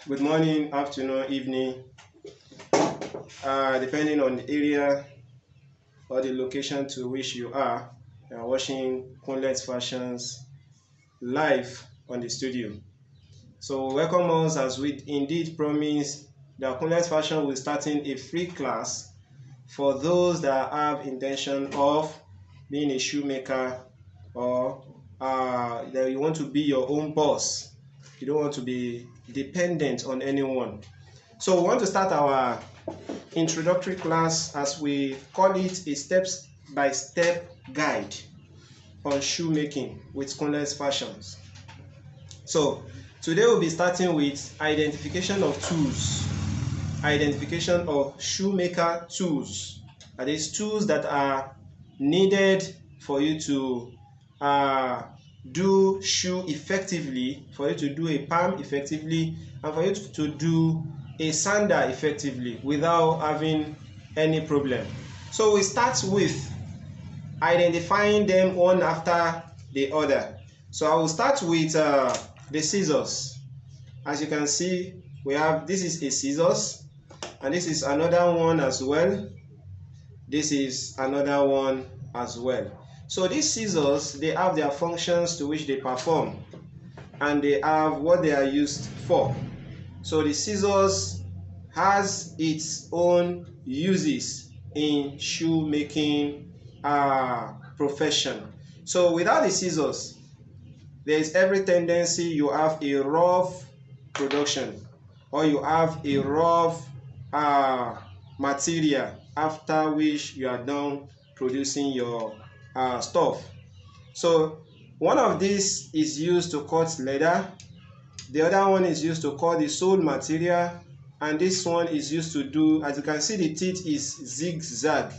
Good morning, afternoon, evening, depending on the area or the location to which you are watching Kunlet's Fashions live on the studio. So welcome us as we indeed promise that Kunlet's Fashion will starting a free class for those that have intention of being a shoemaker or that you want to be your own boss. You don't want to be dependent on anyone. So we want to start our introductory class, as we call it, a step-by-step guide on shoemaking with Kunlet's Fashions. So today we'll be starting with identification of tools, identification of shoemaker tools. That is, tools that are needed for you to do shoe effectively, for you to do a palm effectively, and for you to do a sander effectively without having any problem. So we start with identifying them one after the other. So I will start with the scissors. As you can see, we have, this is a scissors, and this is another one as well. This is another one as well. So these scissors, they have their functions to which they perform, and they have what they are used for. So the scissors has its own uses in shoemaking profession. So without the scissors, there is every tendency you have a rough production, or you have a rough material after which you are done producing your stuff. So one of these is used to cut leather, the other one is used to cut the sole material, and this one is used to do, as you can see, the teeth is zigzag.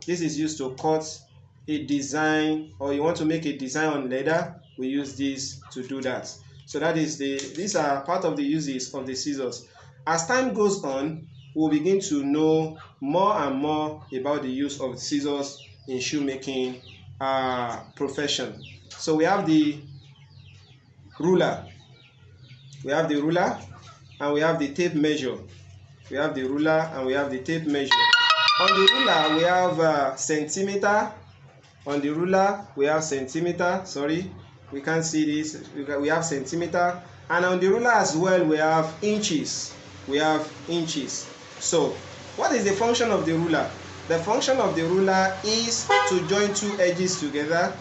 This is used to cut a design, or you want to make a design on leather, we use this to do that. So that is these are part of the uses of the scissors. As time goes on, we'll begin to know more and more about the use of scissors in shoemaking profession. So we have the ruler, and we have the tape measure. We have the ruler and we have the tape measure. On the ruler we have centimeter. On the ruler we have centimeter. Sorry, we can't see this. We have centimeter, and on the ruler as well we have inches. We have inches. So what is the function of the ruler? The function of the ruler is to join two edges together.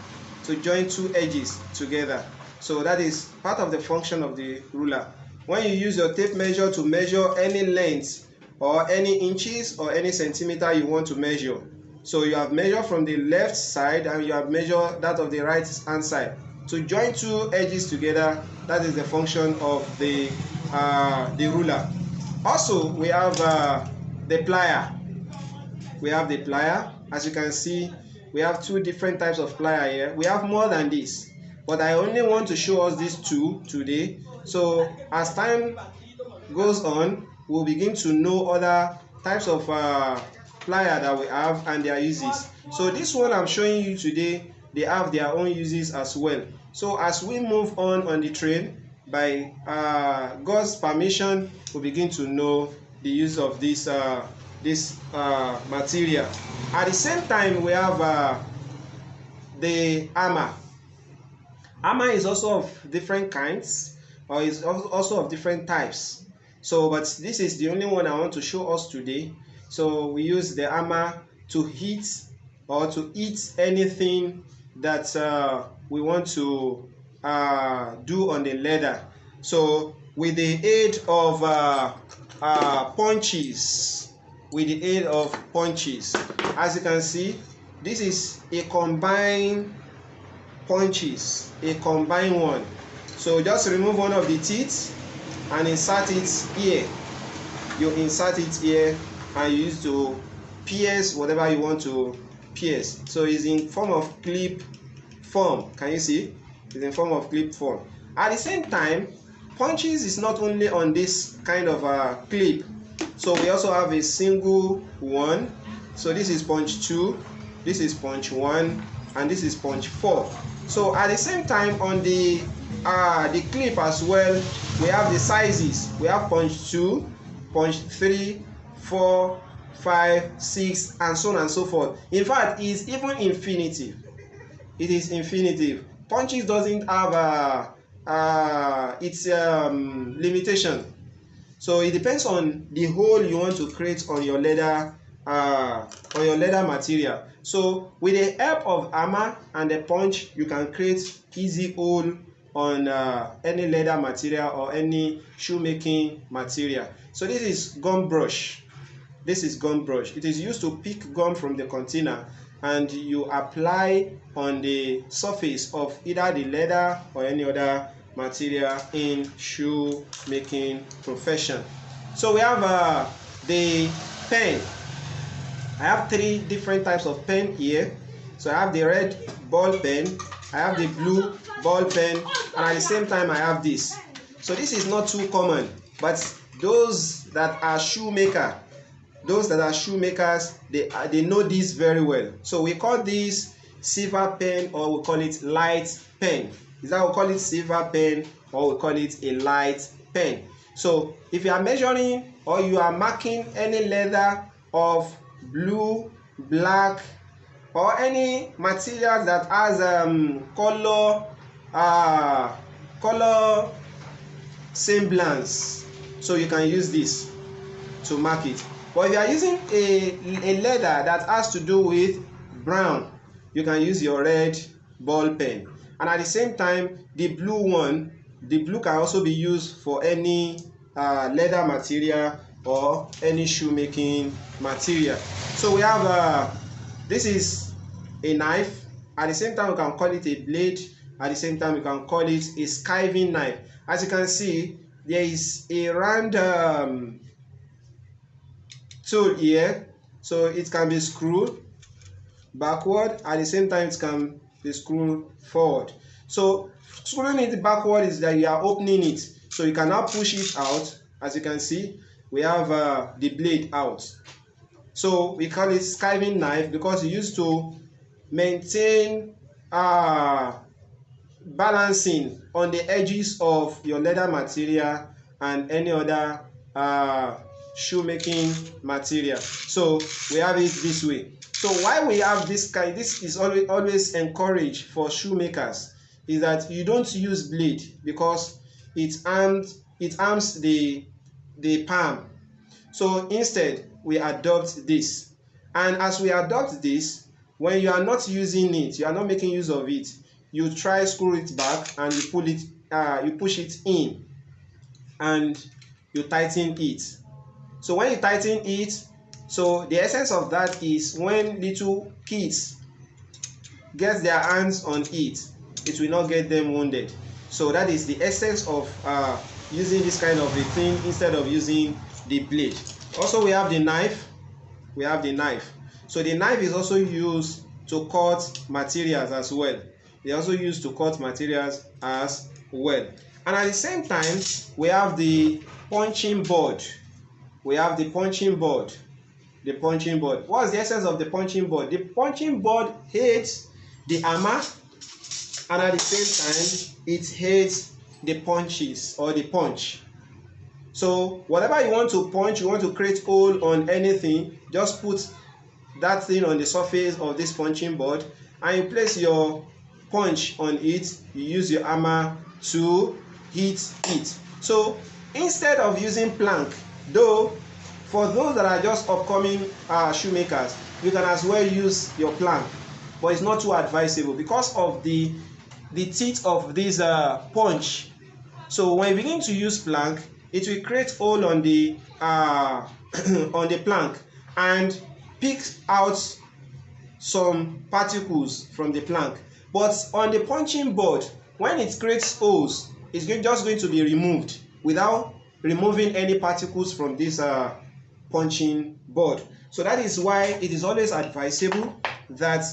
So that is part of the function of the ruler. When you use your tape measure to measure any length or any inches or any centimeter you want to measure, so you have measured from the left side and you have measured that of the right hand side. To join two edges together, that is the function of the ruler. Also, we have the plier. As you can see, we have two different types of plier here. We have more than this, but I only want to show us these two today. So as time goes on, we'll begin to know other types of plier that we have and their uses. So this one I'm showing you today, they have their own uses as well. So as we move on the train, by God's permission, we'll begin to know the use of this material. At the same time, we have the hammer. Hammer is also of different kinds, or is also of different types. So, but this is the only one I want to show us today. So we use the hammer to hit or to eat anything that we want to do on the leather. So with the aid of punches, as you can see, this is a combined punches, a combined one. So just remove one of the teeth and insert it here. You insert it here and you use to pierce whatever you want to pierce. So it's in form of clip form. Can you see? It's in form of clip form. At the same time, punches is not only on this kind of clip. So we also have a single one. So this is punch 2, this is punch 1, and this is punch 4. So at the same time, on the clip as well, we have the sizes. We have punch 2, punch 3, 4, 5, 6, and so on and so forth. In fact, it's even infinitive. It is infinitive. Punches doesn't have its limitation. So it depends on the hole you want to create on your leather material. So with the help of hammer and a punch, you can create easy hole on any leather material or any shoemaking material. So this is gum brush. This is gum brush. It is used to pick gum from the container and you apply on the surface of either the leather or any other material in shoemaking profession. So we have the pen. I have 3 different types of pen here. So I have the red ball pen, I have the blue ball pen, and at the same time I have this. So this is not too common, but those that are shoemakers, they know this very well. So we call this silver pen, or we call it light pen. Is that we call it silver pen, or we call it a light pen? So if you are measuring or you are marking any leather of blue, black, or any material that has color semblance, so you can use this to mark it. But if you are using a leather that has to do with brown, you can use your red ball pen. And at the same time, the blue can also be used for any leather material or any shoemaking material. So we have this is a knife. At the same time, we can call it a blade. At the same time, we can call it a skiving knife. As you can see, there is a round tool here, so it can be screwed backward. At the same time, it can be screwed forward. So screwing it backward is that you are opening it, so you can now push it out. As you can see, we have the blade out. So we call it skiving knife because it used to maintain balancing on the edges of your leather material and any other shoemaking material. So we have it this way. So why we have this kind, this is always encouraged for shoemakers, is that you don't use blade because it harms the palm. So instead we adopt this, and as we adopt this, when you are not using it, you are not making use of it, you try screw it back and you pull it, you push it in and you tighten it. So when you tighten it, so the essence of that is when little kids get their hands on it, it will not get them wounded. So that is the essence of using this kind of a thing instead of using the blade. Also, we have the knife. We have the knife. So the knife is also used to cut materials as well. They also used to cut materials as well. And at the same time, we have the punching board. We have the punching board. The punching board. What's the essence of the punching board? The punching board hates the hammer, and at the same time, it hates the punches or the punch. So whatever you want to punch, you want to create hole on anything, just put that thing on the surface of this punching board and you place your punch on it. You use your hammer to hit it. So instead of using plank, though for those that are just upcoming shoemakers, you can as well use your plank, but it's not too advisable because of the teeth of this punch. So when you begin to use plank, it will create hole on the on the plank and pick out some particles from the plank. But on the punching board, when it creates holes, it's just going to be removed without removing any particles from this punching board. So that is why it is always advisable that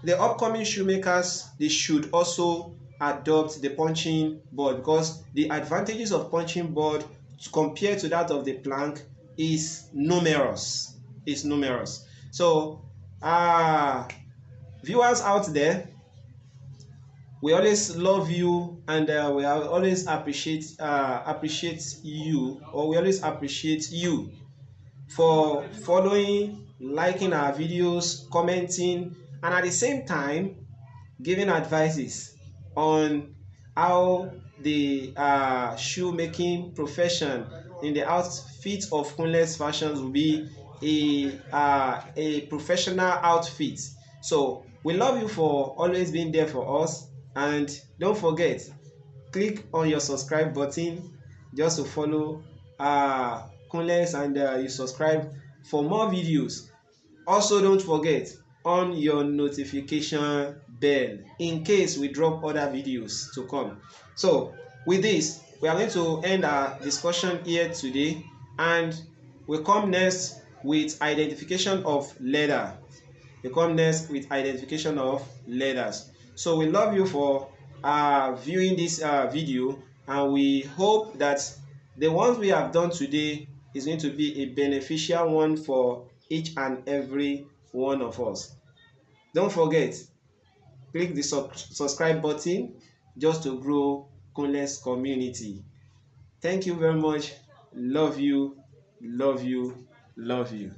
the upcoming shoemakers, they should also adopt the punching board, because the advantages of punching board compared to that of the plank is numerous. So viewers out there, We always love you, and we always appreciate you, or we always appreciate you for following, liking our videos, commenting, and at the same time giving advices on how the shoemaking profession in the outfit of Kunles Fashions will be a professional outfit. So we love you for always being there for us, and don't forget, click on your subscribe button just to follow Kunles, and you subscribe for more videos. Also, don't forget on your notification bell in case we drop other videos to come. So with this, we are going to end our discussion here today, and we come next with identification of leather. So we love you for viewing this video, and we hope that the ones we have done today is going to be a beneficial one for each and every one of us. Don't forget, click the subscribe button just to grow Kunles community. Thank you very much. Love you, love you, love you.